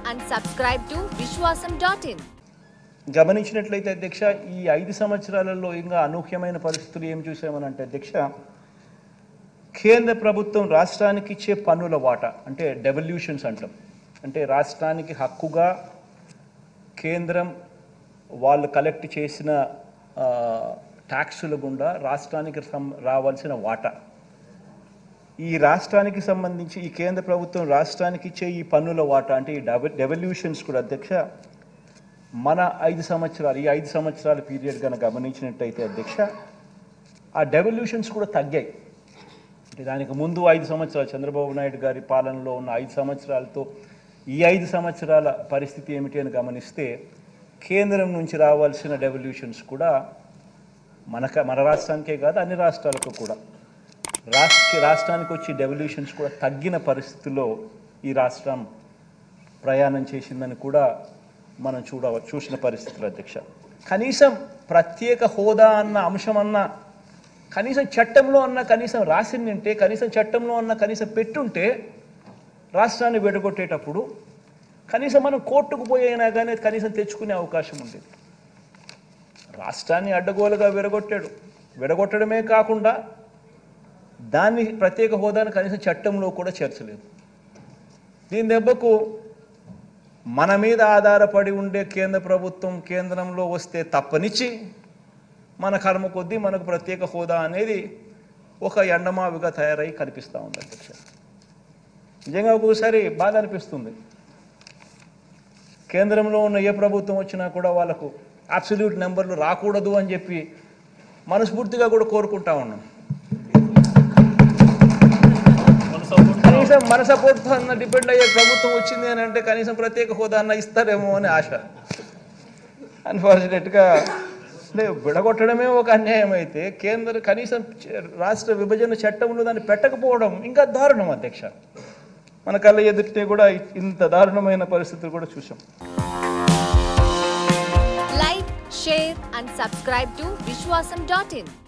and subscribe to Vishwasam.in. గమనించినట్లయితే అధ్యక్ష ఈ 5 సంవత్సరాలలో ఇంకా అనూహ్యమైన పరిస్థితులు ఏం చూసామనంటే అధ్యక్ష కేంద్ర ప్రభుత్వం రాష్ట్రానికి ఇచ్చే పన్నుల వాటా అంటే డెవల్యూషన్స్ అంటాం అంటే రాష్ట్రానికి హక్కుగా కేంద్రం వాళ్ళు కలెక్ట్ చేసిన ట్యాక్సుల గుండా రాష్ట్రానికి రావాల్సిన వాటా ఈ రాష్ట్రానికి సంబంధించి ఈ కేంద్ర ప్రభుత్వం రాష్ట్రానికి ఇచ్చే ఈ పన్నుల వాటా అంటే ఈ డెవల్యూషన్స్ కూడా అధ్యక్ష మన 5 సంవత్సరాలు ఈ 5 సంవత్సరాల పీరియడ్ కనుక గమనించినట్టయితే అధ్యక్ష ఆ డెవల్యూషన్స్ కూడా తగ్గాయి అంటే దానికి ముందు 5 సంవత్సరాలు చంద్రబాబు నాయుడు గారి పాలనలో ఉన్న 5 సంవత్సరాలతో ఈ 5 సంవత్సరాల పరిస్థితి ఏమిటి అని గమనిస్తే కేంద్రం నుంచి రావాల్సిన డెవల్యూషన్స్ కూడా మన రాష్ట్రానికే కాదు అన్ని రాష్ట్రాలకు కూడా రాష్ట్రానికి వచ్చే డెవల్యూషన్స్ కూడా తగ్గిన పరిస్థితుల్లో ఈ రాష్ట్రం ప్రయాణం చేసిందని కూడా మనం చూసిన పరిస్థితులు అధ్యక్ష కనీసం ప్రత్యేక హోదా అన్న అంశం అన్న కనీసం చట్టంలో అన్న కనీసం రాసిందంటే కనీసం చట్టంలో అన్న కనీసం పెట్టుంటే రాష్ట్రాన్ని విడగొట్టేటప్పుడు కనీసం మనం కోర్టుకు పోయినా కానీ కనీసం తెచ్చుకునే అవకాశం ఉండేది రాష్ట్రాన్ని అడ్డగోలుగా విడగొట్టడమే కాకుండా దాన్ని ప్రత్యేక హోదాను కనీసం చట్టంలో కూడా చేర్చలేదు దీని దెబ్బకు మన మీద ఆధారపడి ఉండే కేంద్ర ప్రభుత్వం కేంద్రంలో వస్తే తప్పనిచ్చి మన కర్మ కొద్దీ మనకు ప్రత్యేక హోదా అనేది ఒక ఎండమావిగా తయారై కనిపిస్తూ ఉంది అధ్యక్ష నిజంగా ఒక్కోసారి బాధ అనిపిస్తుంది కేంద్రంలో ఉన్న ఏ ప్రభుత్వం వచ్చినా కూడా వాళ్ళకు అబ్సల్యూట్ నెంబర్లు రాకూడదు అని చెప్పి మనస్ఫూర్తిగా కూడా కోరుకుంటా ఉన్నాం కనీసం మన సపోర్ట్ అన్న డిపెండ్ అయ్యే ప్రభుత్వం వచ్చింది అని అంటే కనీసం ప్రత్యేక హోదా అన్న ఇస్తారేమో అని ఆశ అన్ఫార్చునేట్గా విడగొట్టడమే ఒక అన్యాయం అయితే కనీసం రాష్ట్ర విభజన చట్టంలో దాన్ని పెట్టకపోవడం ఇంకా దారుణం అధ్యక్ష మన కళ్ళ ఎదుటితే కూడా ఇంత దారుణమైన పరిస్థితులు కూడా చూసాం Like, share and subscribe to Vishwasam.in.